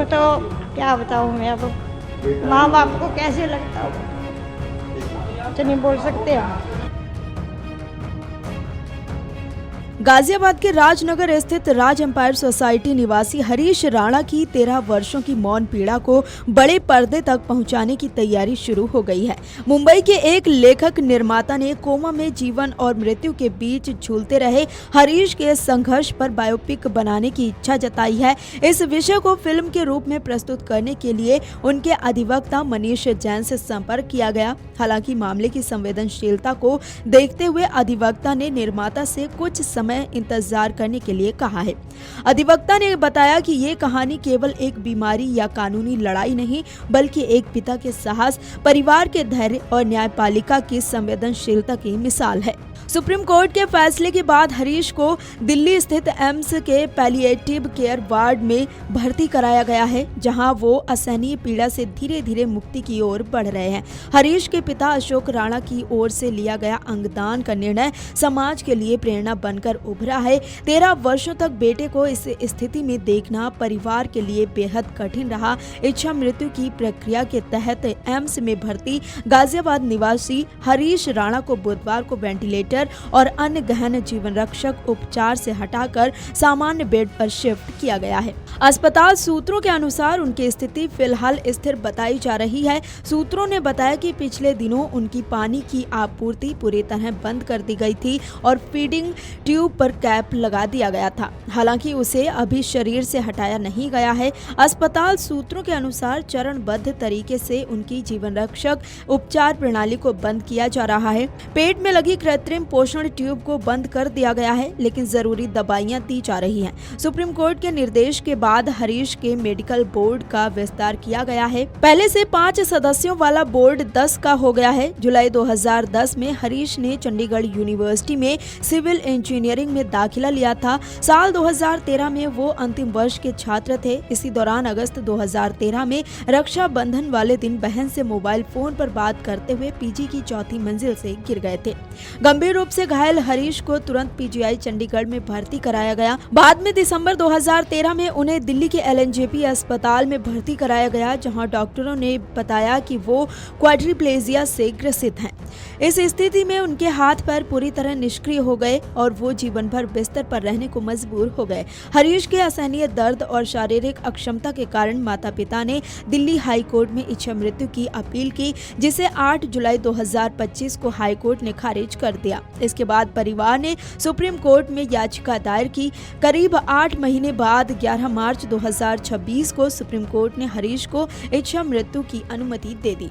वो तो क्या बताऊँ मैं अब, माँ बाप को कैसे लगता होगा कुछ नहीं बोल सकते हम। गाजियाबाद के राजनगर स्थित राज एम्पायर सोसाइटी निवासी हरीश राणा की 13 वर्षों की मौन पीड़ा को बड़े पर्दे तक पहुंचाने की तैयारी शुरू हो गई है। मुंबई के एक लेखक निर्माता ने कोमा में जीवन और मृत्यु के बीच झूलते रहे हरीश के संघर्ष पर बायोपिक बनाने की इच्छा जताई है। इस विषय को फिल्म के रूप में प्रस्तुत करने के लिए उनके अधिवक्ता मनीष जैन से संपर्क किया गया। हालांकि मामले की संवेदनशीलता को देखते हुए अधिवक्ता ने निर्माता से कुछ समय इंतजार करने के लिए कहा है। अधिवक्ता ने बताया कि ये कहानी केवल एक बीमारी या कानूनी लड़ाई नहीं, बल्कि एक पिता के साहस, परिवार के धैर्य और न्यायपालिका की संवेदनशीलता की मिसाल है। सुप्रीम कोर्ट के फैसले के बाद हरीश को दिल्ली स्थित एम्स के पैलिएटिव केयर वार्ड में भर्ती कराया गया है, जहां वो असहनीय पीड़ा से धीरे धीरे मुक्ति की ओर बढ़ रहे हैं। हरीश के पिता अशोक राणा की ओर से लिया गया अंगदान का निर्णय समाज के लिए प्रेरणा बनकर उभरा है। 13 वर्षों तक बेटे को इस स्थिति में देखना परिवार के लिए बेहद कठिन रहा। इच्छा मृत्यु की प्रक्रिया के तहत एम्स में भर्ती गाजियाबाद निवासी हरीश राणा को बुधवार को वेंटिलेटर और अन्य गहन जीवन रक्षक उपचार से हटाकर सामान्य बेड पर शिफ्ट किया गया है। अस्पताल सूत्रों के अनुसार उनकी स्थिति फिलहाल स्थिर बताई जा रही है। सूत्रों ने बताया कि पिछले दिनों उनकी पानी की आपूर्ति पूरी तरह बंद कर दी गई थी और फीडिंग ट्यूब पर कैप लगा दिया गया था। हालांकि उसे अभी शरीर से हटाया नहीं गया है। अस्पताल सूत्रों के अनुसार चरणबद्ध तरीके से उनकी जीवन रक्षक उपचार प्रणाली को बंद किया जा रहा है। पेट में लगी कृत्रिम पोषण ट्यूब को बंद कर दिया गया है, लेकिन जरूरी दवाइयां दी जा रही हैं। सुप्रीम कोर्ट के निर्देश के बाद हरीश के मेडिकल बोर्ड का विस्तार किया गया है। पहले से 5 सदस्यों वाला बोर्ड 10 का हो गया है। जुलाई 2010 में हरीश ने चंडीगढ़ यूनिवर्सिटी में सिविल इंजीनियरिंग में दाखिला लिया था। साल 2013 में वो अंतिम वर्ष के छात्र थे। इसी दौरान अगस्त 2013 में रक्षाबंधन वाले दिन बहन से मोबाइल फोन पर बात करते हुए पीजी की 4थी मंजिल से गिर गए थे। गंभीर रूप से घायल हरीश को तुरंत पीजीआई चंडीगढ़ में भर्ती कराया गया। बाद में दिसंबर 2013 में उन्हें दिल्ली के एलएनजेपी अस्पताल में भर्ती कराया गया, जहां डॉक्टरों ने बताया कि वो क्वाड्रिप्लेजिया से ग्रसित हैं। इस स्थिति में उनके हाथ पैर पूरी तरह निष्क्रिय हो गए और वो जीवन भर बिस्तर पर रहने को मजबूर हो गए। हरीश के असहनीय दर्द और शारीरिक अक्षमता के कारण माता पिता ने दिल्ली हाई कोर्ट में इच्छा मृत्यु की अपील की, जिसे 8 जुलाई 2025 को हाई कोर्ट ने खारिज कर दिया। इसके बाद परिवार ने सुप्रीम कोर्ट में याचिका दायर की। करीब 8 महीने बाद 11 मार्च 2026 को सुप्रीम कोर्ट ने हरीश को इच्छा मृत्यु की अनुमति दे दी।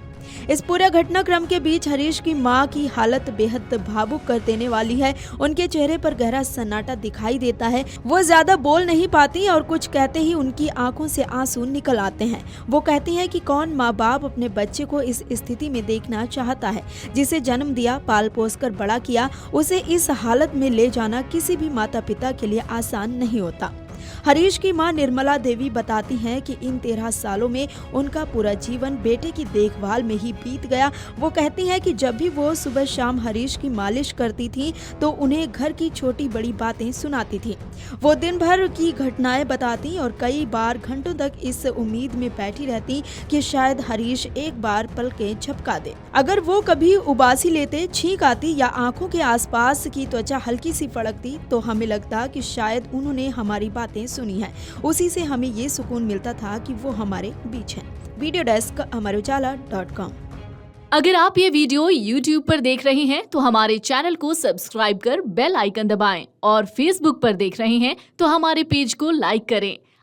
इस पूरे घटनाक्रम के बीच हरीश की मां की हालत बेहद भावुक कर देने वाली है। उनके चेहरे पर गहरा सन्नाटा दिखाई देता है। वो ज्यादा बोल नहीं पाती और कुछ कहते ही उनकी आंखों से आंसू निकल आते हैं। वो कहती हैं कि कौन माँ बाप अपने बच्चे को इस स्थिति में देखना चाहता है, जिसे जन्म दिया, पाल पोस कर बड़ा किया। उसे इस हालत में ले जाना किसी भी माता पिता के लिए आसान नहीं होता। हरीश की मां निर्मला देवी बताती हैं कि इन 13 सालों में उनका पूरा जीवन बेटे की देखभाल में ही बीत गया। वो कहती हैं कि जब भी वो सुबह शाम हरीश की मालिश करती थी तो उन्हें घर की छोटी बड़ी बातें सुनाती थी। वो दिन भर की घटनाएं बताती और कई बार घंटों तक इस उम्मीद में बैठी रहती कि शायद हरीश एक बार पलकें झपका दे। अगर वो कभी उबासी लेते, छींक आती या आंखों के आसपास की त्वचा हल्की सी फड़कती तो हमें लगता कि शायद उन्होंने हमारी बातें सुनी है। उसी से हमें ये सुकून मिलता था कि वो हमारे बीच हैं। Video desk amarujala.com। अगर आप ये वीडियो YouTube पर देख रहे हैं तो हमारे चैनल को सब्सक्राइब कर बेल आइकन दबाएं और Facebook पर देख रहे हैं तो हमारे पेज को लाइक करें।